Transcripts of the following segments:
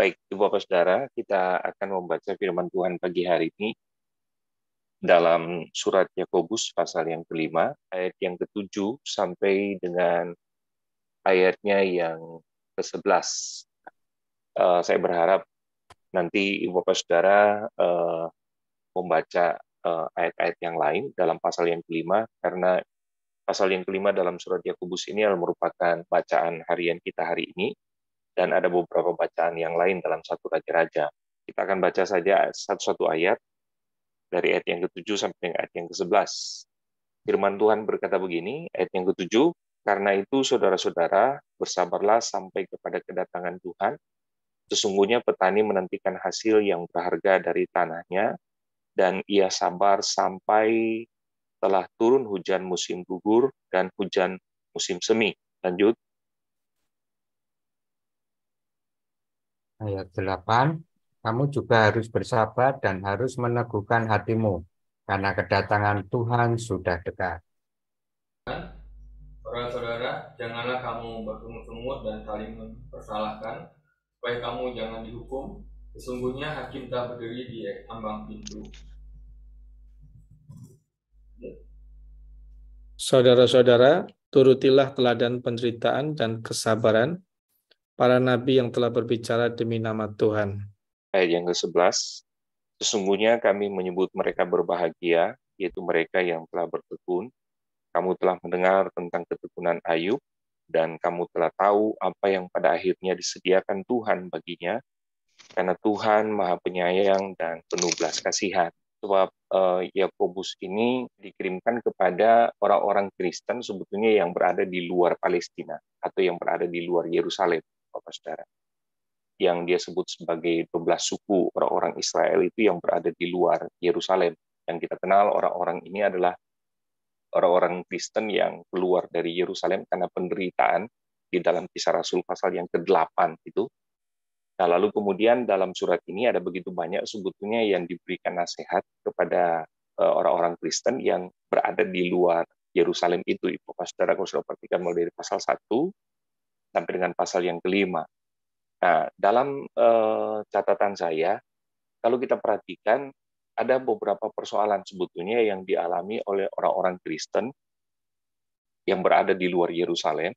Baik, Ibu Bapak Saudara, kita akan membaca firman Tuhan pagi hari ini dalam surat Yakobus pasal yang kelima, ayat yang ketujuh sampai dengan ayatnya yang ke-11. Saya berharap nanti Ibu Bapak Saudara membaca ayat-ayat yang lain dalam pasal yang kelima, karena pasal yang kelima dalam surat Yakobus ini adalah merupakan bacaan harian kita hari ini, dan ada beberapa bacaan yang lain dalam satu Raja-Raja. Kita akan baca saja satu-satu ayat, dari ayat yang ke-7 sampai dengan ayat yang ke-11. Firman Tuhan berkata begini, ayat yang ke-7, karena itu saudara-saudara, bersabarlah sampai kepada kedatangan Tuhan. Sesungguhnya petani menantikan hasil yang berharga dari tanahnya, dan ia sabar sampai telah turun hujan musim gugur dan hujan musim semi. Lanjut. Ayat 8, kamu juga harus bersabar dan harus meneguhkan hatimu, karena kedatangan Tuhan sudah dekat. Saudara-saudara, janganlah kamu bersungut-sungut dan saling mempersalahkan, supaya kamu jangan dihukum. Sesungguhnya hakim tak berdiri di ambang pintu. Saudara-saudara, turutilah teladan penderitaan dan kesabaran para nabi yang telah berbicara demi nama Tuhan. Ayat yang ke-11, sesungguhnya kami menyebut mereka berbahagia, yaitu mereka yang telah bertekun. Kamu telah mendengar tentang ketekunan Ayub, dan kamu telah tahu apa yang pada akhirnya disediakan Tuhan baginya, karena Tuhan Maha Penyayang dan penuh belas kasihan. Sebab Yakobus ini dikirimkan kepada orang-orang Kristen sebetulnya yang berada di luar Palestina, atau yang berada di luar Yerusalem, Bapak Saudara. Yang dia sebut sebagai 12 suku orang-orang Israel itu yang berada di luar Yerusalem. Yang kita kenal orang-orang ini adalah orang-orang Kristen yang keluar dari Yerusalem karena penderitaan di dalam Kisah Rasul pasal yang ke-8 itu. Nah, lalu kemudian dalam surat ini ada begitu banyak sebetulnya yang diberikan nasihat kepada orang-orang Kristen yang berada di luar Yerusalem itu. Ibu Saudara, kalau sudah perhatikan mulai dari pasal 1 sampai dengan pasal yang kelima. Nah, dalam catatan saya, kalau kita perhatikan, ada beberapa persoalan sebetulnya yang dialami oleh orang-orang Kristen yang berada di luar Yerusalem,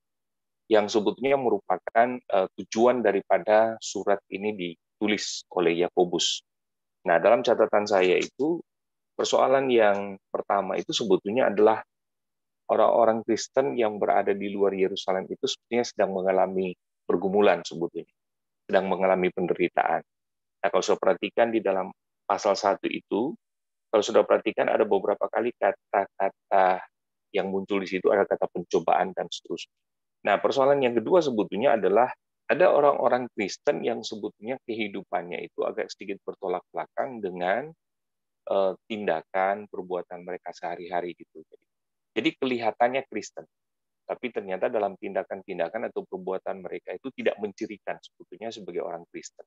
yang sebetulnya merupakan tujuan daripada surat ini ditulis oleh Yakobus. Nah, dalam catatan saya itu, persoalan yang pertama itu sebetulnya adalah orang-orang Kristen yang berada di luar Yerusalem itu sebetulnya sedang mengalami pergumulan sebetulnya, sedang mengalami penderitaan. Nah, kalau sudah perhatikan di dalam pasal 1 itu, kalau sudah perhatikan ada beberapa kali kata-kata yang muncul di situ, ada kata pencobaan dan seterusnya. Nah, persoalan yang kedua sebetulnya adalah ada orang-orang Kristen yang sebetulnya kehidupannya itu agak sedikit bertolak belakang dengan tindakan, perbuatan mereka sehari-hari gitu. Jadi kelihatannya Kristen, tapi ternyata dalam tindakan-tindakan atau perbuatan mereka itu tidak mencirikan sebetulnya sebagai orang Kristen.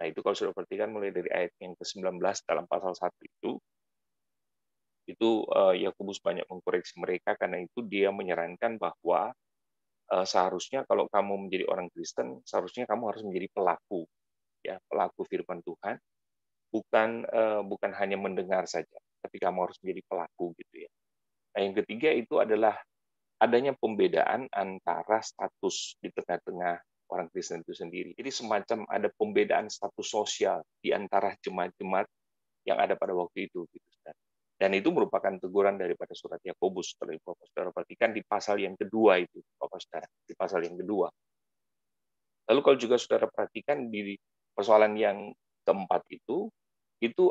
Nah, itu kalau sudah perhatikan mulai dari ayat yang ke-19 dalam pasal 1 itu Yakobus banyak mengkoreksi mereka, karena itu dia menyarankan bahwa seharusnya kalau kamu menjadi orang Kristen, seharusnya kamu harus menjadi pelaku, ya, pelaku firman Tuhan, bukan hanya mendengar saja, tapi kamu harus menjadi pelaku gitu ya. Nah, yang ketiga itu adalah adanya pembedaan antara status di tengah-tengah orang Kristen itu sendiri. Jadi semacam ada pembedaan status sosial di antara jemaat-jemaat yang ada pada waktu itu. Gitu. Dan itu merupakan teguran daripada surat Yakobus. Kalau Bapak Saudara perhatikan di pasal yang kedua itu, Bapak Saudara, di pasal yang kedua. Lalu kalau juga Saudara perhatikan di persoalan yang keempat itu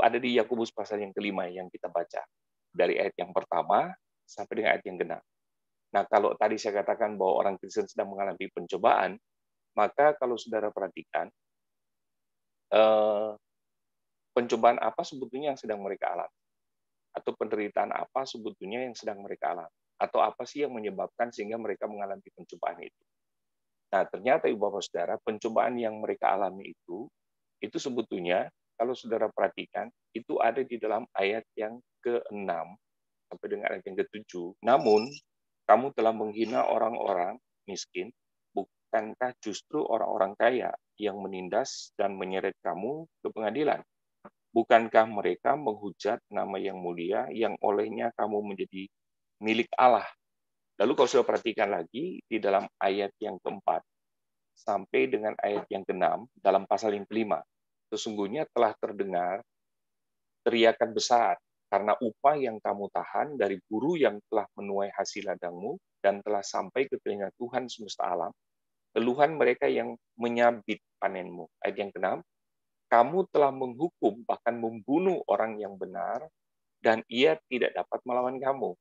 ada di Yakobus pasal yang kelima yang kita baca. Dari ayat yang pertama sampai dengan ayat yang ke-6. Nah, kalau tadi saya katakan bahwa orang Kristen sedang mengalami pencobaan, maka kalau Saudara perhatikan, pencobaan apa sebetulnya yang sedang mereka alami? Atau penderitaan apa sebetulnya yang sedang mereka alami? Atau apa sih yang menyebabkan sehingga mereka mengalami pencobaan itu? Nah, ternyata Ibu Bapak Saudara, pencobaan yang mereka alami itu sebetulnya, kalau Saudara perhatikan, itu ada di dalam ayat yang ke-6 sampai dengan ayat yang ke-7. Namun, kamu telah menghina orang-orang miskin, bukankah justru orang-orang kaya yang menindas dan menyeret kamu ke pengadilan? Bukankah mereka menghujat nama yang mulia yang olehnya kamu menjadi milik Allah? Lalu kalau sudah perhatikan lagi di dalam ayat yang keempat sampai dengan ayat yang keenam dalam pasal yang kelima, sesungguhnya telah terdengar teriakan besar karena upah yang kamu tahan dari buruh yang telah menuai hasil ladangmu dan telah sampai ke telinga Tuhan semesta alam, keluhan mereka yang menyabit panenmu. Ayat yang keenam, kamu telah menghukum bahkan membunuh orang yang benar dan ia tidak dapat melawan kamu.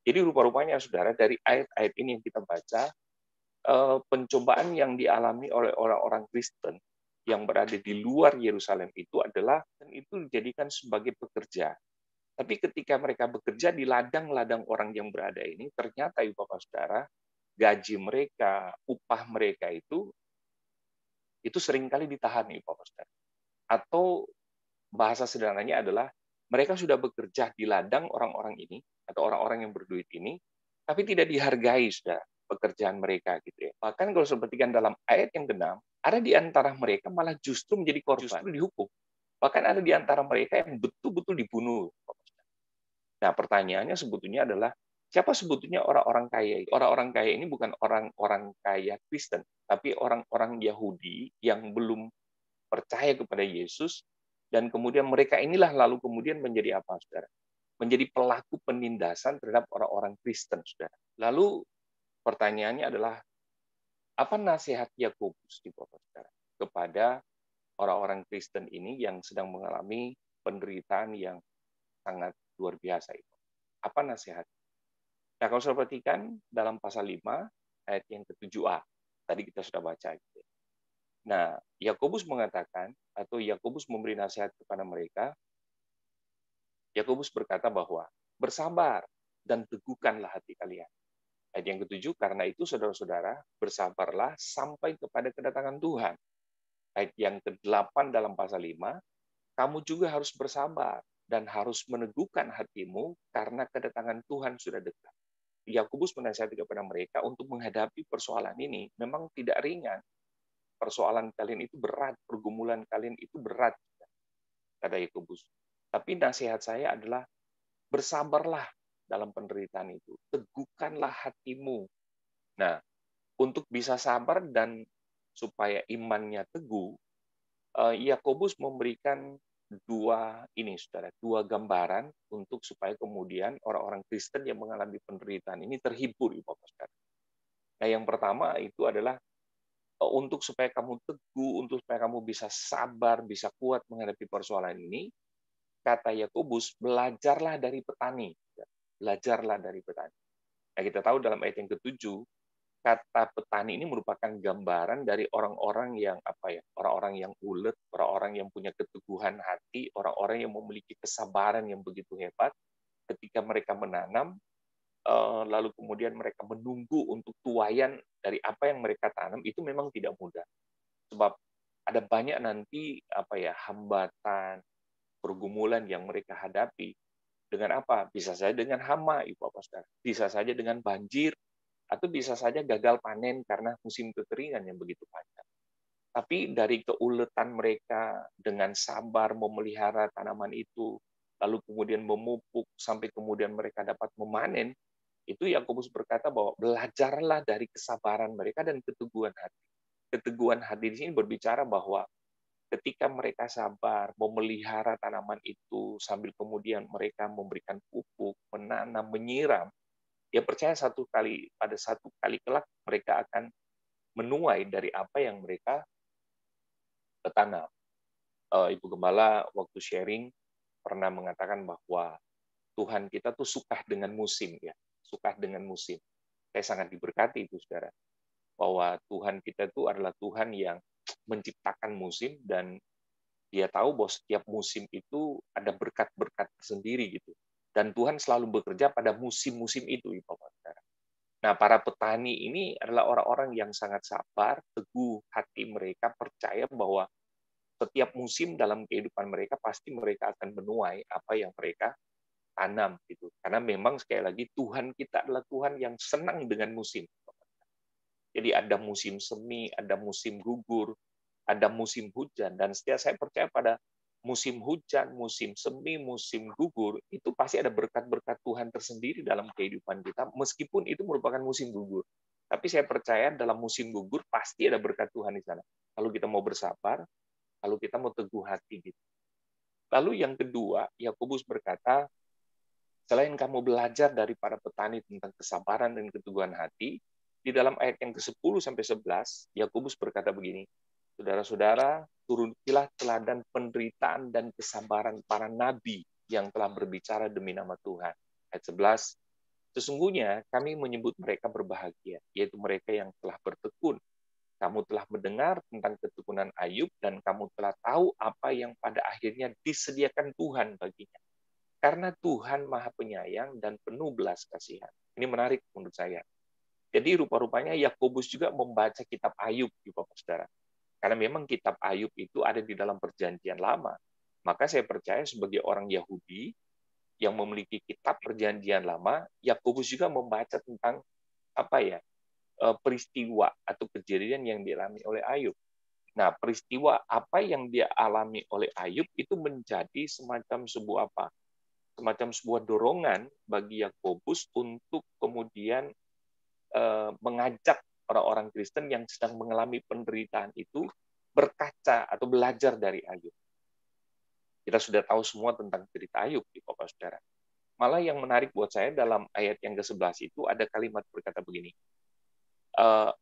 Jadi rupa-rupanya saudara dari ayat-ayat ini yang kita baca, pencobaan yang dialami oleh orang-orang Kristen yang berada di luar Yerusalem itu adalah, dan itu dijadikan sebagai pekerja. Tapi ketika mereka bekerja di ladang-ladang orang yang berada ini, ternyata Ibu Bapak Saudara, gaji mereka, upah mereka itu seringkali ditahan Ibu Bapak Saudara. Atau bahasa sederhananya adalah mereka sudah bekerja di ladang orang-orang ini atau orang-orang yang berduit ini, tapi tidak dihargai sudah pekerjaan mereka gitu ya. Bahkan kalau sepertikan dalam ayat yang ke-6, ada di antara mereka malah justru menjadi korban, justru dihukum. Bahkan ada di antara mereka yang betul-betul dibunuh. Nah, pertanyaannya sebetulnya adalah siapa sebetulnya orang-orang kaya? Orang-orang kaya ini bukan orang-orang kaya Kristen, tapi orang-orang Yahudi yang belum percaya kepada Yesus, dan kemudian mereka inilah lalu kemudian menjadi apa, saudara? Menjadi pelaku penindasan terhadap orang-orang Kristen, saudara. Lalu pertanyaannya adalah, apa nasihat Yakobus di Bapak saudara kepada orang-orang Kristen ini yang sedang mengalami penderitaan yang sangat luar biasa itu? Apa nasihat? Nah, kalau sudah perhatikan dalam pasal 5 ayat yang ke-7a, tadi kita sudah baca gitu. Nah, Yakobus mengatakan, atau Yakobus memberi nasihat kepada mereka. Yakobus berkata bahwa bersabar dan teguhkanlah hati kalian. Ayat yang ke-7, karena itu saudara-saudara, bersabarlah sampai kepada kedatangan Tuhan. Ayat yang ke-8 dalam pasal 5, kamu juga harus bersabar dan harus meneguhkan hatimu karena kedatangan Tuhan sudah dekat. Yakobus menasihati kepada mereka untuk menghadapi persoalan ini memang tidak ringan. Persoalan kalian itu berat, pergumulan kalian itu berat, kata Yakobus. Tapi nasihat saya adalah bersabarlah dalam penderitaan itu. Teguhkanlah hatimu. Nah, untuk bisa sabar dan supaya imannya teguh, Yakobus memberikan dua gambaran untuk supaya kemudian orang-orang Kristen yang mengalami penderitaan ini terhibur, Bapak Saudara. Nah, yang pertama itu adalah untuk supaya kamu teguh, untuk supaya kamu bisa sabar, bisa kuat menghadapi persoalan ini, kata Yakobus, belajarlah dari petani. Belajarlah dari petani. Nah, kita tahu dalam ayat yang ke-7, kata petani ini merupakan gambaran dari orang-orang yang orang-orang yang ulet, orang-orang yang punya keteguhan hati, orang-orang yang memiliki kesabaran yang begitu hebat ketika mereka menanam, lalu kemudian mereka menunggu untuk tuaian dari apa yang mereka tanam, itu memang tidak mudah. Sebab ada banyak nanti hambatan, pergumulan yang mereka hadapi. Dengan apa? Bisa saja dengan hama, Ibu Bapak Saudara. Bisa saja dengan banjir, atau bisa saja gagal panen karena musim kekeringan yang begitu panjang. Tapi dari keuletan mereka dengan sabar memelihara tanaman itu, lalu kemudian memupuk sampai kemudian mereka dapat memanen, itu Yakobus berkata bahwa belajarlah dari kesabaran mereka dan keteguhan hati. Keteguhan hati di sini berbicara bahwa ketika mereka sabar memelihara tanaman itu sambil kemudian mereka memberikan pupuk, menanam, menyiram, dia percaya pada satu kali kelak mereka akan menuai dari apa yang mereka tanam. Ibu Gembala waktu sharing pernah mengatakan bahwa Tuhan kita tuh suka dengan musim, ya, suka dengan musim. Saya sangat diberkati itu, saudara, bahwa Tuhan kita itu adalah Tuhan yang menciptakan musim, dan dia tahu bahwa setiap musim itu ada berkat-berkat tersendiri gitu. Dan Tuhan selalu bekerja pada musim-musim itu, Ibu Bapak Saudara. Nah, para petani ini adalah orang-orang yang sangat sabar, teguh hati mereka, percaya bahwa setiap musim dalam kehidupan mereka pasti mereka akan menuai apa yang mereka tanam gitu. Karena memang sekali lagi Tuhan kita adalah Tuhan yang senang dengan musim. Jadi ada musim semi, ada musim gugur, ada musim hujan. Dan setiap saya percaya pada musim hujan, musim semi, musim gugur, itu pasti ada berkat-berkat Tuhan tersendiri dalam kehidupan kita, meskipun itu merupakan musim gugur. Tapi saya percaya dalam musim gugur pasti ada berkat Tuhan di sana. Kalau kita mau bersabar, kalau kita mau teguh hati gitu. Lalu yang kedua, Yakobus berkata, selain kamu belajar dari para petani tentang kesabaran dan keteguhan hati, di dalam ayat yang ke-10 sampai 11, Yakobus berkata begini, saudara-saudara, turutilah teladan penderitaan dan kesabaran para nabi yang telah berbicara demi nama Tuhan. Ayat 11, sesungguhnya kami menyebut mereka berbahagia, yaitu mereka yang telah bertekun. Kamu telah mendengar tentang ketekunan Ayub, dan kamu telah tahu apa yang pada akhirnya disediakan Tuhan baginya. Karena Tuhan Maha Penyayang dan penuh belas kasihan. Ini menarik menurut saya. Jadi rupa-rupanya Yakobus juga membaca kitab Ayub, Bapak Saudara. Karena memang kitab Ayub itu ada di dalam Perjanjian Lama. Maka saya percaya sebagai orang Yahudi yang memiliki kitab Perjanjian Lama, Yakobus juga membaca tentang peristiwa atau kejadian yang dialami oleh Ayub. Nah, peristiwa apa yang dia alami oleh Ayub itu menjadi semacam sebuah dorongan bagi Yakobus untuk kemudian mengajak orang-orang Kristen yang sedang mengalami penderitaan itu berkaca atau belajar dari Ayub. Kita sudah tahu semua tentang cerita Ayub, Bapak Saudara. Malah yang menarik buat saya dalam ayat yang ke-11 itu ada kalimat berkata begini,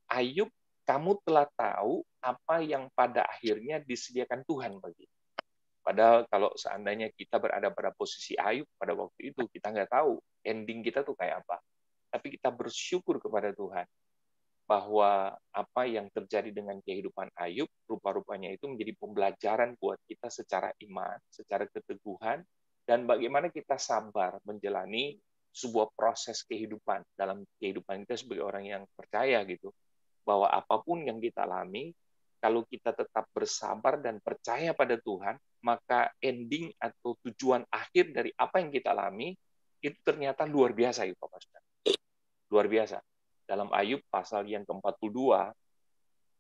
Ayub, kamu telah tahu apa yang pada akhirnya disediakan Tuhan bagi. Padahal kalau seandainya kita berada pada posisi Ayub pada waktu itu, kita nggak tahu ending kita tuh kayak apa. Tapi kita bersyukur kepada Tuhan bahwa apa yang terjadi dengan kehidupan Ayub, rupa-rupanya itu menjadi pembelajaran buat kita secara iman, secara keteguhan, dan bagaimana kita sabar menjalani sebuah proses kehidupan dalam kehidupan kita sebagai orang yang percaya gitu. Bahwa apapun yang kita alami, kalau kita tetap bersabar dan percaya pada Tuhan, maka ending atau tujuan akhir dari apa yang kita alami itu ternyata luar biasa, ya Bapak Saudara. Luar biasa. Dalam Ayub pasal yang ke-42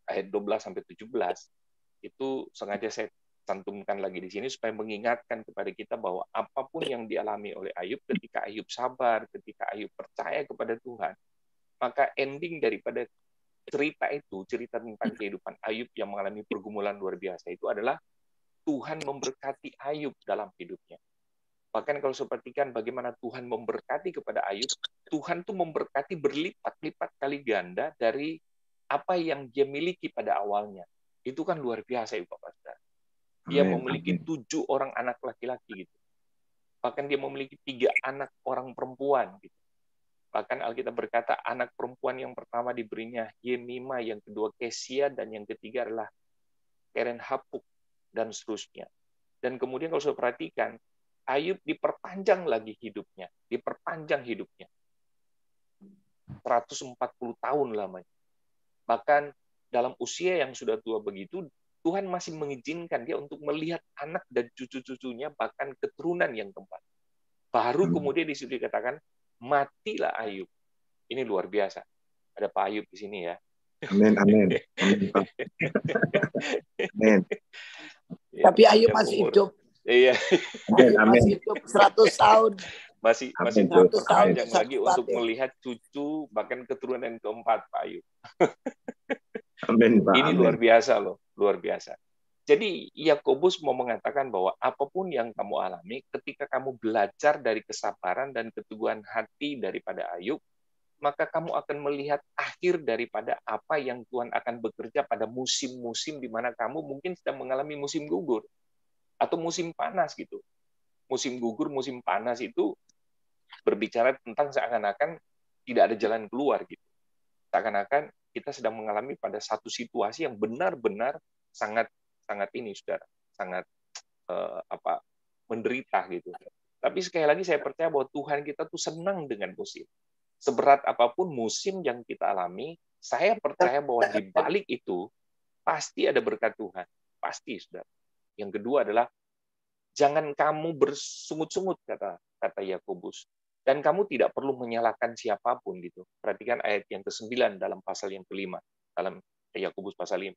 ayat 12 sampai 17 itu sengaja saya cantumkan lagi di sini supaya mengingatkan kepada kita bahwa apapun yang dialami oleh Ayub, ketika Ayub sabar, ketika Ayub percaya kepada Tuhan, maka ending daripada cerita tentang kehidupan Ayub yang mengalami pergumulan luar biasa itu adalah Tuhan memberkati Ayub dalam hidupnya. Bahkan kalau saya perhatikan bagaimana Tuhan memberkati kepada Ayub, Tuhan tuh memberkati berlipat-lipat kali ganda dari apa yang dia miliki pada awalnya. Itu kan luar biasa, Bapak Saudara. Dia memiliki 7 orang anak laki-laki gitu. Bahkan dia memiliki 3 anak orang perempuan gitu. Bahkan Alkitab berkata anak perempuan yang pertama diberinya Yemima, yang kedua Kesia, dan yang ketiga adalah Keren Hapuk, dan seterusnya. Dan kemudian kalau saya perhatikan, Ayub diperpanjang lagi hidupnya, 140 tahun lamanya. Bahkan dalam usia yang sudah tua begitu, Tuhan masih mengizinkan dia untuk melihat anak dan cucu-cucunya, bahkan keturunan yang keempat. Baru kemudian di situ dikatakan, matilah Ayub. Ini luar biasa. Ada Pak Ayub di sini ya. Amin, amin. Amin. Tapi Ayub masih hidup. Iya. Masih hidup 100 tahun. Masih panjang lagi untuk melihat cucu, bahkan keturunan keempat, Pak Ayub. Amin, Pak. Ini luar biasa loh, luar biasa. Jadi Yakobus mau mengatakan bahwa apapun yang kamu alami, ketika kamu belajar dari kesabaran dan keteguhan hati daripada Ayub, maka kamu akan melihat akhir daripada apa yang Tuhan akan bekerja pada musim-musim di mana kamu mungkin sedang mengalami musim gugur atau musim panas gitu. Musim gugur, musim panas itu berbicara tentang seakan-akan tidak ada jalan keluar gitu. Seakan-akan kita sedang mengalami pada satu situasi yang benar-benar sangat ini, saudara, sangat menderita gitu. Tapi sekali lagi saya percaya bahwa Tuhan kita tuh senang dengan musim. Seberat apapun musim yang kita alami, saya percaya bahwa di balik itu pasti ada berkat Tuhan, pasti, saudara. Yang kedua adalah jangan kamu bersungut-sungut, kata Yakobus. Dan kamu tidak perlu menyalahkan siapapun gitu. Perhatikan ayat yang ke-9 dalam pasal yang ke-5, dalam Yakobus pasal 5.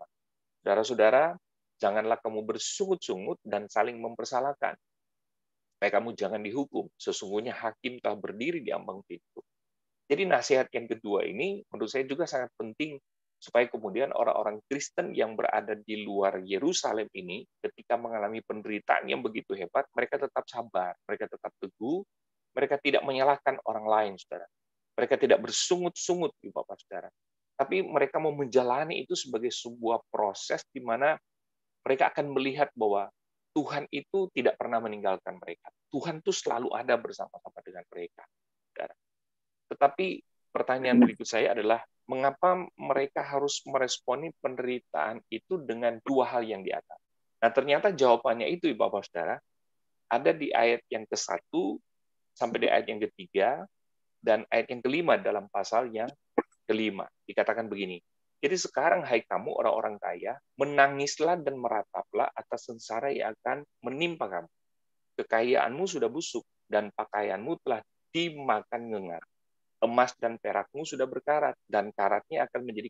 Saudara-saudara, janganlah kamu bersungut-sungut dan saling mempersalahkan. Supaya kamu jangan dihukum. Sesungguhnya hakim telah berdiri di ambang pintu. Jadi nasihat yang kedua ini menurut saya juga sangat penting supaya kemudian orang-orang Kristen yang berada di luar Yerusalem ini ketika mengalami penderitaan yang begitu hebat, mereka tetap sabar, mereka tetap teguh, mereka tidak menyalahkan orang lain, saudara. Mereka tidak bersungut-sungut, Bapak Saudara. Tapi mereka mau menjalani itu sebagai sebuah proses di mana mereka akan melihat bahwa Tuhan itu tidak pernah meninggalkan mereka. Tuhan itu selalu ada bersama-sama dengan mereka. Saudara. Tetapi pertanyaan berikut saya adalah, mengapa mereka harus meresponi penderitaan itu dengan dua hal yang di atas? Nah, ternyata jawabannya itu, Bapak Saudara, ada di ayat yang ke-1 sampai di ayat yang ke-3 dan ayat yang ke-5 dalam pasal yang ke-5. Dikatakan begini, jadi sekarang, hai kamu orang-orang kaya, menangislah dan merataplah atas sengsara yang akan menimpa kamu. Kekayaanmu sudah busuk dan pakaianmu telah dimakan ngengat. Emas dan perakmu sudah berkarat, dan karatnya akan menjadi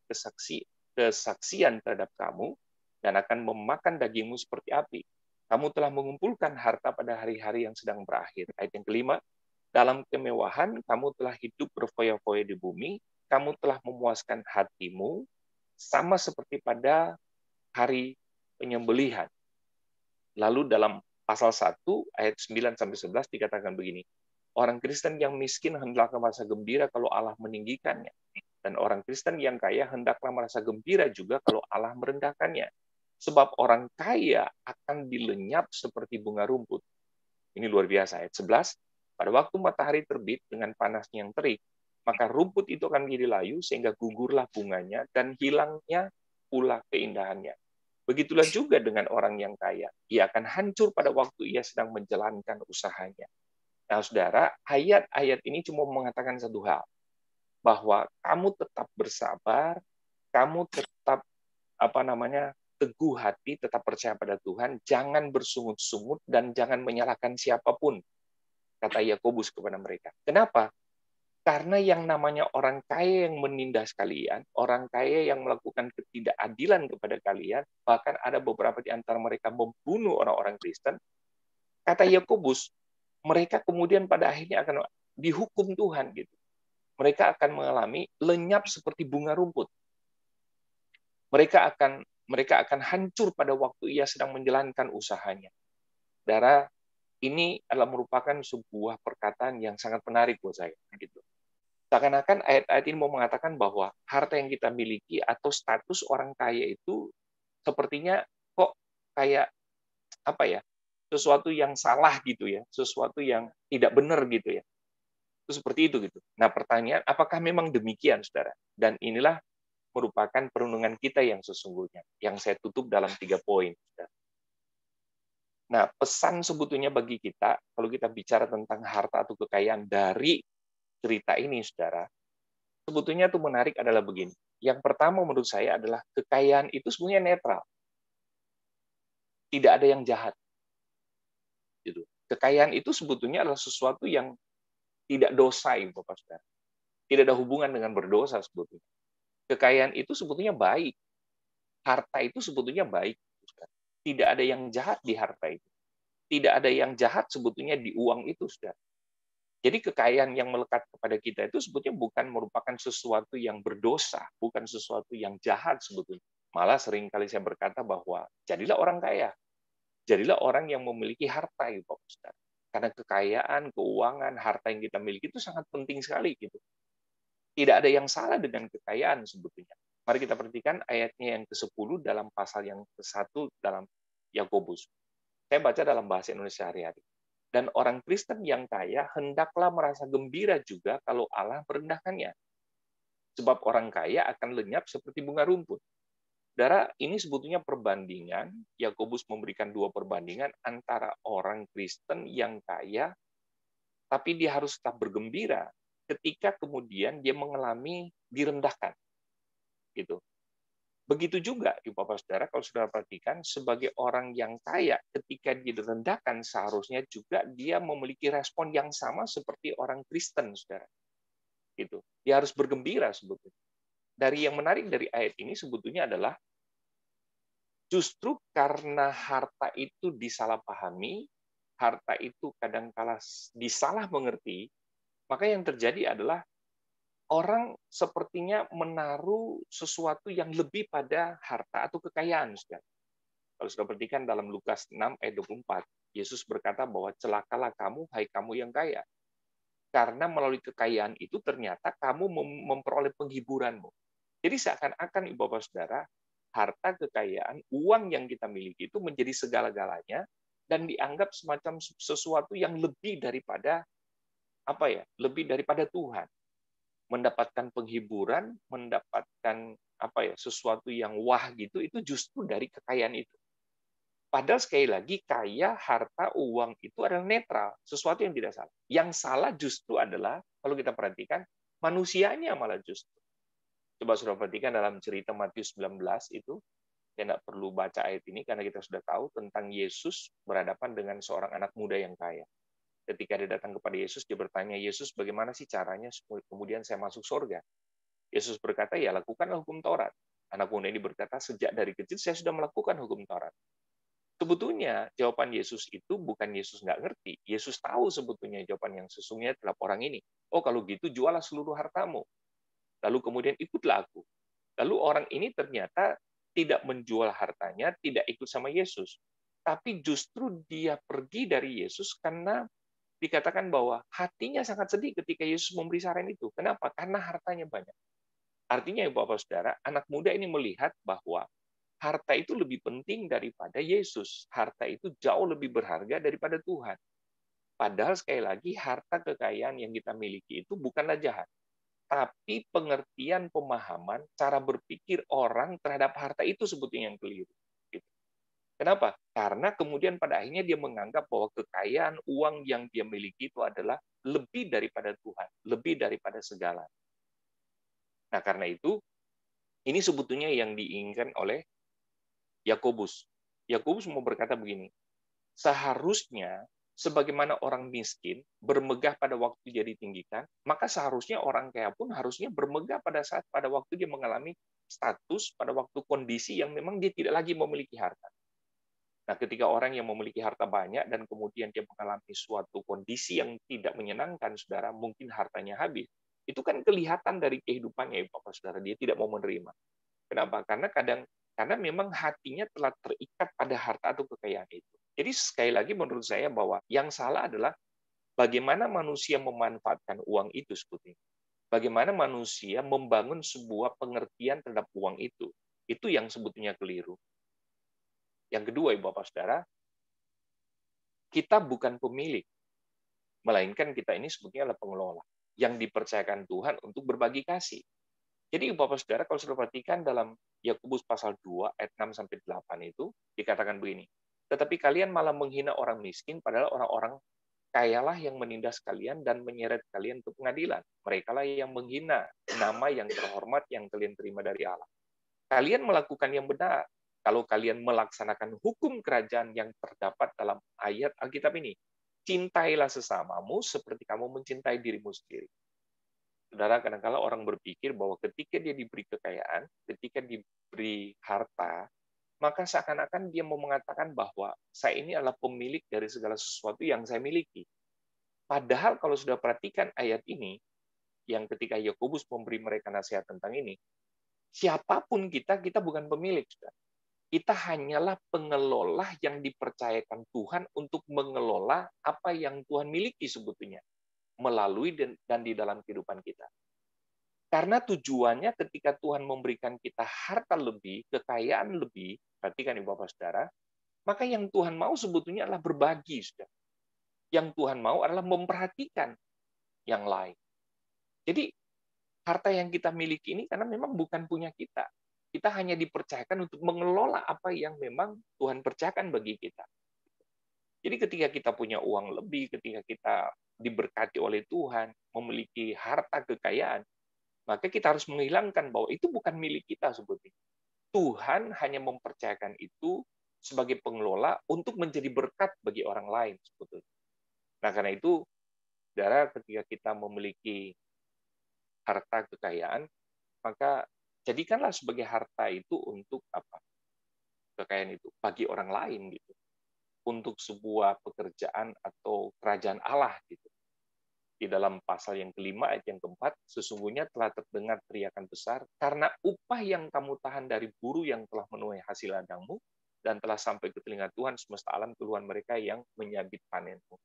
kesaksian terhadap kamu, dan akan memakan dagingmu seperti api. Kamu telah mengumpulkan harta pada hari-hari yang sedang berakhir. Ayat yang ke-5, dalam kemewahan kamu telah hidup berfoya-foya di bumi, kamu telah memuaskan hatimu, sama seperti pada hari penyembelihan. Lalu dalam pasal 1, ayat 9-11 dikatakan begini, orang Kristen yang miskin hendaklah merasa gembira kalau Allah meninggikannya. Dan orang Kristen yang kaya hendaklah merasa gembira juga kalau Allah merendahkannya. Sebab orang kaya akan dilenyap seperti bunga rumput. Ini luar biasa. Ayat 11, pada waktu matahari terbit dengan panasnya yang terik, maka rumput itu akan menjadi layu sehingga gugurlah bunganya dan hilangnya pula keindahannya. Begitulah juga dengan orang yang kaya. Ia akan hancur pada waktu ia sedang menjalankan usahanya. Nah, saudara, ayat-ayat ini cuma mengatakan satu hal, bahwa kamu tetap bersabar, kamu tetap teguh hati, tetap percaya pada Tuhan, jangan bersungut-sungut dan jangan menyalahkan siapapun, kata Yakobus kepada mereka. Kenapa? Karena yang namanya orang kaya yang menindas kalian, orang kaya yang melakukan ketidakadilan kepada kalian, bahkan ada beberapa di antara mereka membunuh orang-orang Kristen, kata Yakobus, mereka kemudian pada akhirnya akan dihukum Tuhan gitu. Mereka akan mengalami lenyap seperti bunga rumput. Mereka akan hancur pada waktu ia sedang menjalankan usahanya. Saudara, ini adalah merupakan sebuah perkataan yang sangat menarik buat saya gitu. Seakan-akan ayat-ayat ini mau mengatakan bahwa harta yang kita miliki atau status orang kaya itu sepertinya kok kayak sesuatu yang salah gitu ya, sesuatu yang tidak benar gitu ya. Itu seperti itu gitu. Nah, pertanyaan, apakah memang demikian, saudara? Dan inilah merupakan perenungan kita yang sesungguhnya, yang saya tutup dalam 3 poin. Saudara. Nah, pesan sebetulnya bagi kita, kalau kita bicara tentang harta atau kekayaan dari cerita ini, saudara, sebetulnya itu menarik adalah begini. Yang pertama menurut saya adalah kekayaan itu sebenarnya netral. Tidak ada yang jahat. Gitu. Kekayaan itu sebetulnya adalah sesuatu yang tidak dosa, Bapak Saudara. Tidak ada hubungan dengan berdosa sebetulnya. Kekayaan itu sebetulnya baik. Harta itu sebetulnya baik. Tidak ada yang jahat di harta itu. Tidak ada yang jahat sebetulnya di uang itu, Saudara. Jadi kekayaan yang melekat kepada kita itu sebetulnya bukan merupakan sesuatu yang berdosa, bukan sesuatu yang jahat sebetulnya. Malah seringkali saya berkata bahwa jadilah orang kaya. Jadilah orang yang memiliki harta, Bapak Saudara. Karena kekayaan, keuangan, harta yang kita miliki itu sangat penting sekali gitu. Tidak ada yang salah dengan kekayaan sebetulnya. Mari kita perhatikan ayatnya yang ke-10 dalam pasal yang ke-1 dalam Yakobus. Saya baca dalam bahasa Indonesia sehari-hari. Dan orang Kristen yang kaya hendaklah merasa gembira juga kalau Allah merendahkannya. Sebab orang kaya akan lenyap seperti bunga rumput. Saudara, ini sebetulnya perbandingan, Yakobus memberikan 2 perbandingan antara orang Kristen yang kaya, tapi dia harus tetap bergembira ketika kemudian dia mengalami direndahkan. Gitu. Begitu juga, Ibu Bapak Saudara, kalau Saudara perhatikan, sebagai orang yang kaya, ketika direndahkan, seharusnya juga dia memiliki respon yang sama seperti orang Kristen, Saudara. Gitu. Dia harus bergembira sebetulnya. Dari yang menarik dari ayat ini sebetulnya adalah justru karena harta itu disalahpahami, harta itu kadangkala disalah mengerti, maka yang terjadi adalah orang sepertinya menaruh sesuatu yang lebih pada harta atau kekayaan. Saudara. Kalau sudah perhatikan dalam Lukas 6 ayat 24, Yesus berkata bahwa celakalah kamu, hai kamu yang kaya. Karena melalui kekayaan itu ternyata kamu memperoleh penghiburanmu. Jadi seakan-akan, Ibu Bapak Saudara, harta kekayaan, uang yang kita miliki itu menjadi segala-galanya dan dianggap semacam sesuatu yang lebih daripada lebih daripada Tuhan. Mendapatkan penghiburan, mendapatkan sesuatu yang wah gitu, itu justru dari kekayaan itu. Padahal sekali lagi, kaya, harta, uang itu adalah netral, sesuatu yang tidak salah. Yang salah justru adalah, kalau kita perhatikan, manusianya malah justru. Coba sudah perhatikan dalam cerita Matius 19 itu, saya tidak perlu baca ayat ini karena kita sudah tahu tentang Yesus berhadapan dengan seorang anak muda yang kaya. Ketika dia datang kepada Yesus, dia bertanya, Yesus, bagaimana sih caranya kemudian saya masuk surga? Yesus berkata, ya lakukanlah hukum Taurat. Anak muda ini berkata, sejak dari kecil saya sudah melakukan hukum Taurat. Sebetulnya jawaban Yesus itu bukan Yesus nggak ngerti. Yesus tahu sebetulnya jawaban yang sesungguhnya terhadap orang ini. Oh, kalau gitu jualah seluruh hartamu. Lalu kemudian ikutlah aku. Lalu orang ini ternyata tidak menjual hartanya, tidak ikut sama Yesus. Tapi justru dia pergi dari Yesus karena dikatakan bahwa hatinya sangat sedih ketika Yesus memberi saran itu. Kenapa? Karena hartanya banyak. Artinya, Bapak Saudara, anak muda ini melihat bahwa harta itu lebih penting daripada Yesus. Harta itu jauh lebih berharga daripada Tuhan. Padahal sekali lagi, harta kekayaan yang kita miliki itu bukanlah jahat. Tapi pengertian, pemahaman, cara berpikir orang terhadap harta itu sebetulnya yang keliru. Kenapa? Karena kemudian pada akhirnya dia menganggap bahwa kekayaan, uang yang dia miliki itu adalah lebih daripada Tuhan, lebih daripada segala. Nah, karena itu, ini sebetulnya yang diinginkan oleh Yakobus. Yakobus mau berkata begini, seharusnya sebagaimana orang miskin bermegah pada waktu dia ditinggikan, maka seharusnya orang kaya pun harusnya bermegah pada waktu dia mengalami status, pada waktu kondisi yang memang dia tidak lagi memiliki harta. Nah, ketika orang yang memiliki harta banyak dan kemudian dia mengalami suatu kondisi yang tidak menyenangkan, saudara, mungkin hartanya habis, itu kan kelihatan dari kehidupannya, Bapak Saudara, dia tidak mau menerima. Kenapa? Karena memang hatinya telah terikat pada harta atau kekayaan itu. Jadi sekali lagi menurut saya bahwa yang salah adalah bagaimana manusia memanfaatkan uang itu sebetulnya. Bagaimana manusia membangun sebuah pengertian terhadap uang itu. Itu yang sebetulnya keliru. Yang kedua, Ibu Bapak Saudara, kita bukan pemilik, melainkan kita ini sebetulnya adalah pengelola yang dipercayakan Tuhan untuk berbagi kasih. Jadi Ibu Bapak Saudara, kalau sudah perhatikan dalam Yakobus pasal 2 ayat 6-8 itu dikatakan begini, tetapi kalian malah menghina orang miskin, padahal orang-orang kayalah yang menindas kalian dan menyeret kalian ke pengadilan. Merekalah yang menghina nama yang terhormat yang kalian terima dari Allah. Kalian melakukan yang benar kalau kalian melaksanakan hukum kerajaan yang terdapat dalam ayat Alkitab ini. Cintailah sesamamu seperti kamu mencintai dirimu sendiri. Saudara, kadang-kala orang berpikir bahwa ketika dia diberi kekayaan, ketika diberi harta, maka seakan-akan dia mau mengatakan bahwa saya ini adalah pemilik dari segala sesuatu yang saya miliki. Padahal kalau sudah perhatikan ayat ini, yang ketika Yakobus memberi mereka nasihat tentang ini, siapapun kita bukan pemilik. Saudara. Kita hanyalah pengelola yang dipercayakan Tuhan untuk mengelola apa yang Tuhan miliki sebetulnya, melalui dan di dalam kehidupan kita. Karena tujuannya ketika Tuhan memberikan kita harta lebih, kekayaan lebih, perhatikan Ibu Bapak Saudara, maka yang Tuhan mau sebetulnya adalah berbagi. Saudara. Yang Tuhan mau adalah memperhatikan yang lain. Jadi, harta yang kita miliki ini karena memang bukan punya kita. Kita hanya dipercayakan untuk mengelola apa yang memang Tuhan percayakan bagi kita. Jadi ketika kita punya uang lebih, ketika kita diberkati oleh Tuhan, memiliki harta kekayaan, maka kita harus menghilangkan bahwa itu bukan milik kita sebetulnya. Tuhan hanya mempercayakan itu sebagai pengelola untuk menjadi berkat bagi orang lain sebetulnya. Nah, karena itu, saudara, ketika kita memiliki harta kekayaan, maka jadikanlah sebagai harta itu untuk apa? Kekayaan itu bagi orang lain gitu. Untuk sebuah pekerjaan atau kerajaan Allah gitu. Di dalam pasal yang kelima ayat yang keempat, sesungguhnya telah terdengar teriakan besar karena upah yang kamu tahan dari buruh yang telah menuai hasil ladangmu dan telah sampai ke telinga Tuhan semesta alam keluhan mereka yang menyabit panenmu.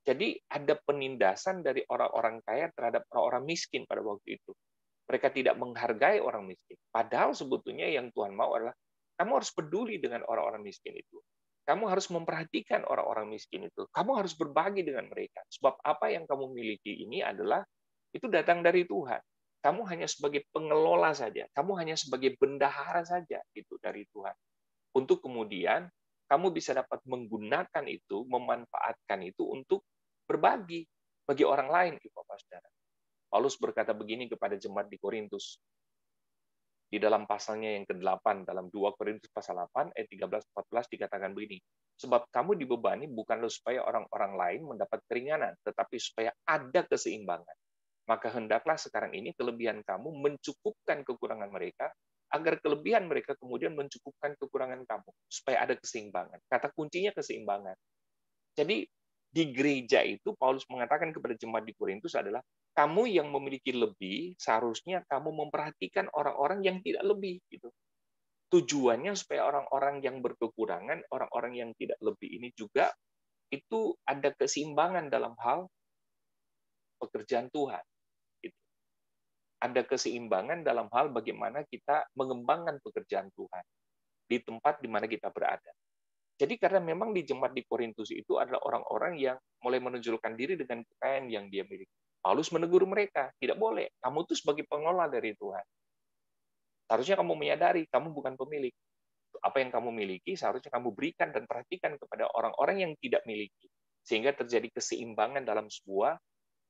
Jadi ada penindasan dari orang-orang kaya terhadap orang-orang miskin pada waktu itu. Mereka tidak menghargai orang miskin. Padahal sebetulnya yang Tuhan mau adalah kamu harus peduli dengan orang-orang miskin itu. Kamu harus memperhatikan orang-orang miskin itu. Kamu harus berbagi dengan mereka. Sebab apa yang kamu miliki ini adalah itu datang dari Tuhan. Kamu hanya sebagai pengelola saja. Kamu hanya sebagai bendahara saja itu dari Tuhan. Untuk kemudian kamu bisa dapat menggunakan itu, memanfaatkan itu untuk berbagi bagi orang lain, Ibu Bapak Saudara. Paulus berkata begini kepada jemaat di Korintus. Di dalam pasalnya yang ke-8, dalam 2 Korintus pasal 8, ayat 13-14 dikatakan begini, sebab kamu dibebani bukanlah supaya orang-orang lain mendapat keringanan, tetapi supaya ada keseimbangan. Maka hendaklah sekarang ini kelebihan kamu mencukupkan kekurangan mereka, agar kelebihan mereka kemudian mencukupkan kekurangan kamu, supaya ada keseimbangan. Kata kuncinya keseimbangan. Jadi di gereja itu Paulus mengatakan kepada jemaat di Korintus adalah kamu yang memiliki lebih, seharusnya kamu memperhatikan orang-orang yang tidak lebih. Gitu. Tujuannya supaya orang-orang yang berkekurangan, orang-orang yang tidak lebih ini juga itu ada keseimbangan dalam hal pekerjaan Tuhan. Gitu. Ada keseimbangan dalam hal bagaimana kita mengembangkan pekerjaan Tuhan di tempat di mana kita berada. Jadi karena memang di jemaat di Korintus itu adalah orang-orang yang mulai menunjukkan diri dengan kekayaan yang dia miliki. Paulus menegur mereka, tidak boleh. Kamu itu sebagai pengelola dari Tuhan. Seharusnya kamu menyadari, kamu bukan pemilik. Apa yang kamu miliki, seharusnya kamu berikan dan perhatikan kepada orang-orang yang tidak miliki. Sehingga terjadi keseimbangan dalam sebuah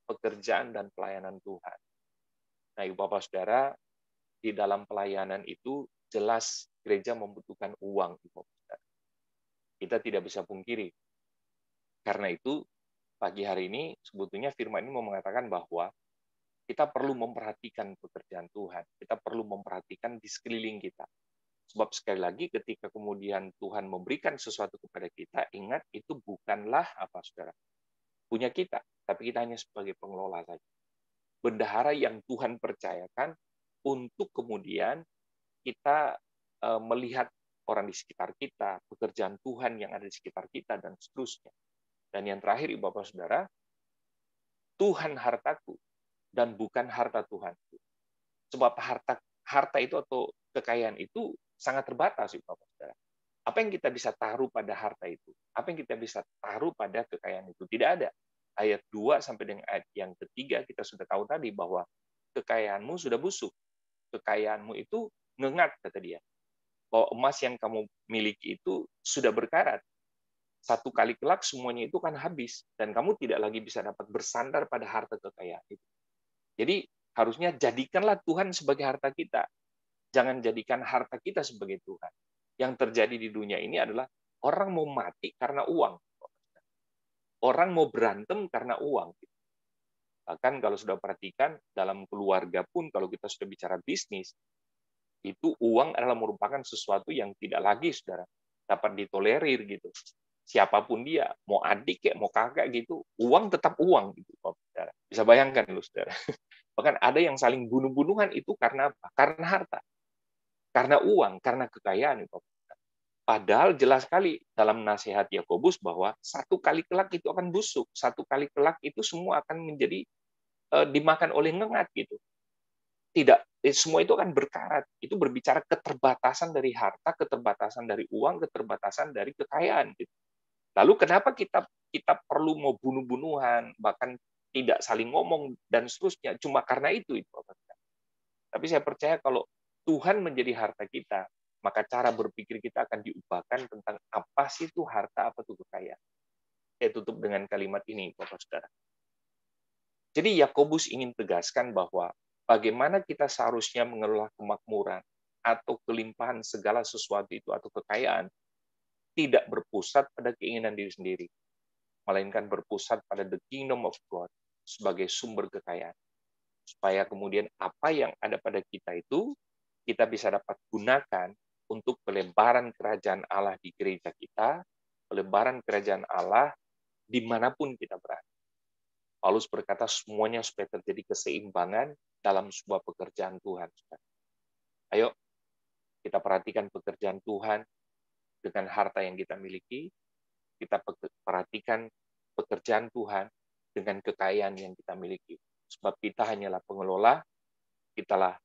pekerjaan dan pelayanan Tuhan. Nah, Ibu Bapak Saudara, di dalam pelayanan itu jelas gereja membutuhkan uang, Ibu Bapak Saudara. Kita tidak bisa pungkiri. Karena itu, pagi hari ini, sebetulnya firman ini mau mengatakan bahwa kita perlu memperhatikan pekerjaan Tuhan. Kita perlu memperhatikan di sekeliling kita. Sebab sekali lagi, ketika kemudian Tuhan memberikan sesuatu kepada kita, ingat, itu bukanlah apa, saudara, punya kita. Tapi kita hanya sebagai pengelola saja. Bendahara yang Tuhan percayakan untuk kemudian kita melihat orang di sekitar kita, pekerjaan Tuhan yang ada di sekitar kita, dan seterusnya. Dan yang terakhir, Ibu Bapak Saudara, Tuhan hartaku dan bukan harta Tuhan. Sebab harta itu atau kekayaan itu sangat terbatas, Ibu Bapak Saudara. Apa yang kita bisa taruh pada harta itu? Apa yang kita bisa taruh pada kekayaan itu? Tidak ada. Ayat 2 sampai dengan ayat yang ketiga kita sudah tahu tadi bahwa kekayaanmu sudah busuk. Kekayaanmu itu ngengat, kata dia. Bahwa emas yang kamu miliki itu sudah berkarat. Satu kali kelak semuanya itu kan habis dan kamu tidak lagi bisa dapat bersandar pada harta kekayaan itu. Jadi harusnya jadikanlah Tuhan sebagai harta kita. Jangan jadikan harta kita sebagai Tuhan. Yang terjadi di dunia ini adalah orang mau mati karena uang. Orang mau berantem karena uang. Bahkan kalau sudah perhatikan dalam keluarga pun kalau kita sudah bicara bisnis, itu uang adalah merupakan sesuatu yang tidak lagi, saudara, dapat ditolerir gitu. Siapapun dia, mau adik kayak mau kakak gitu, uang tetap uang gitu, saudara. Bisa bayangkan loh, saudara. Bahkan ada yang saling bunuh-bunuhan itu karena apa? Karena harta, karena uang, karena kekayaan. Padahal jelas sekali dalam nasihat Yakobus bahwa satu kali kelak itu akan busuk, satu kali kelak itu semua akan menjadi dimakan oleh ngengat gitu. Tidak, semua itu akan berkarat. Itu berbicara keterbatasan dari harta, keterbatasan dari uang, keterbatasan dari kekayaan gitu. Lalu kenapa kita perlu mau bunuh-bunuhan, bahkan tidak saling ngomong, dan seterusnya, cuma karena itu. Tapi saya percaya kalau Tuhan menjadi harta kita, maka cara berpikir kita akan diubahkan tentang apa sih itu harta, apa itu kekayaan. Saya tutup dengan kalimat ini, Bapak Saudara. Jadi Yakobus ingin tegaskan bahwa bagaimana kita seharusnya mengelola kemakmuran, atau kelimpahan segala sesuatu itu atau kekayaan tidak berpusat pada keinginan diri sendiri, melainkan berpusat pada the kingdom of God sebagai sumber kekayaan. Supaya kemudian apa yang ada pada kita itu, kita bisa dapat gunakan untuk pelebaran kerajaan Allah di gereja kita, pelebaran kerajaan Allah dimanapun kita berada. Paulus berkata semuanya supaya terjadi keseimbangan dalam sebuah pekerjaan Tuhan. Ayo, kita perhatikan pekerjaan Tuhan dengan harta yang kita miliki, kita perhatikan pekerjaan Tuhan dengan kekayaan yang kita miliki. Sebab kita hanyalah pengelola, kitalah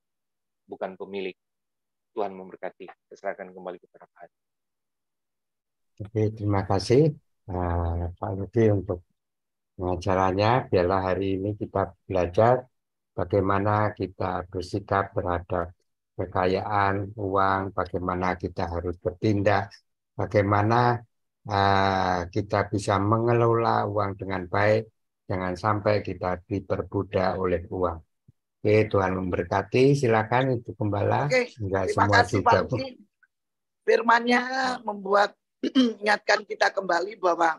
bukan pemilik. Tuhan memberkati. Saya serahkan kembali kepada Pak. Oke, terima kasih Pak Ludi untuk pengajarannya. Biarlah hari ini kita belajar bagaimana kita bersikap terhadap kekayaan, uang, bagaimana kita harus bertindak, bagaimana kita bisa mengelola uang dengan baik, jangan sampai kita diperbudak oleh uang. Oke, Tuhan memberkati. Silakan Ibu Gembala. Oke, Enggak terima semua kasih juga. Pak Ludi. Firman-Nya membuat ingatkan kita kembali bahwa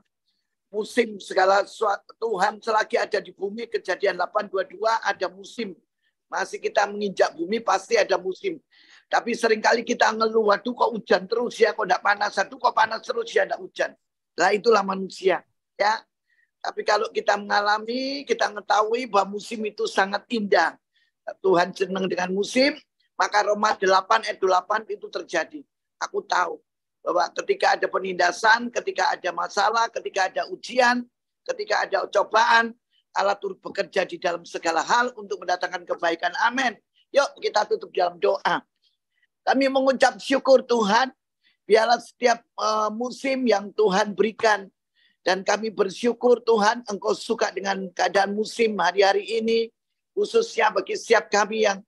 musim segala sesuatu Tuhan selagi ada di bumi. Kejadian 8:22 ada musim. Masih kita menginjak bumi pasti ada musim. Tapi seringkali kita ngeluh, waduh kok hujan terus ya, kok enggak panas, aduh kok panas terus ya, enggak hujan. Nah itulah manusia. Ya. Tapi kalau kita mengalami, kita mengetahui bahwa musim itu sangat indah. Tuhan senang dengan musim, maka Roma 8 ayat 8 itu terjadi. Aku tahu bahwa ketika ada penindasan, ketika ada masalah, ketika ada ujian, ketika ada cobaan, Allah turut bekerja di dalam segala hal untuk mendatangkan kebaikan. Amin. Yuk kita tutup dalam doa. Kami mengucap syukur Tuhan, biarlah setiap musim yang Tuhan berikan. Dan kami bersyukur Tuhan, Engkau suka dengan keadaan musim hari-hari ini. Khususnya bagi setiap kami yang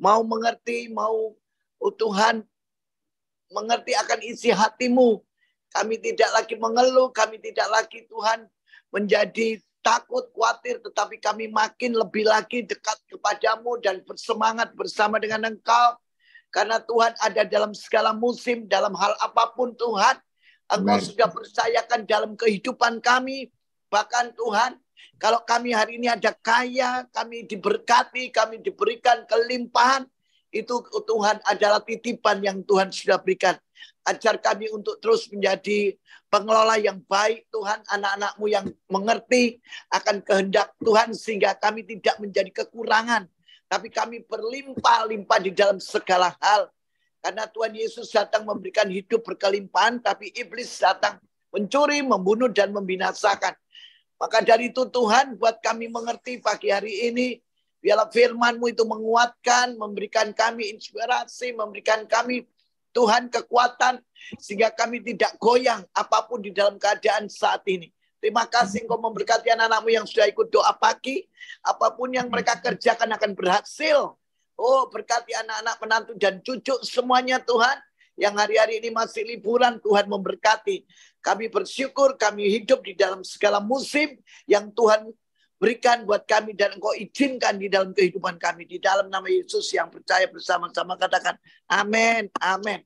mau mengerti, mau Tuhan mengerti akan isi hatimu. Kami tidak lagi mengeluh, kami tidak lagi Tuhan menjadi takut, khawatir, tetapi kami makin lebih lagi dekat kepadamu dan bersemangat bersama dengan Engkau. Karena Tuhan ada dalam segala musim, dalam hal apapun Tuhan. Engkau sudah percayakan dalam kehidupan kami. Bahkan Tuhan, kalau kami hari ini ada kaya, kami diberkati, kami diberikan kelimpahan, itu Tuhan adalah titipan yang Tuhan sudah berikan. Ajar kami untuk terus menjadi pengelola yang baik, Tuhan, anak-anak-Mu yang mengerti akan kehendak Tuhan, sehingga kami tidak menjadi kekurangan, tapi kami berlimpah-limpah di dalam segala hal. Karena Tuhan Yesus datang memberikan hidup berkelimpahan, tapi iblis datang mencuri, membunuh, dan membinasakan. Maka dari itu Tuhan buat kami mengerti pagi hari ini, biarlah firman-Mu itu menguatkan, memberikan kami inspirasi, memberikan kami Tuhan kekuatan, sehingga kami tidak goyang apapun di dalam keadaan saat ini. Terima kasih Engkau memberkati anak-anak-Mu yang sudah ikut doa pagi, apapun yang mereka kerjakan akan berhasil. Oh, berkati anak-anak, menantu, dan cucu semuanya Tuhan. Yang hari-hari ini masih liburan, Tuhan memberkati. Kami bersyukur, kami hidup di dalam segala musim yang Tuhan berikan buat kami dan Engkau izinkan di dalam kehidupan kami. Di dalam nama Yesus yang percaya bersama-sama katakan amin, amin.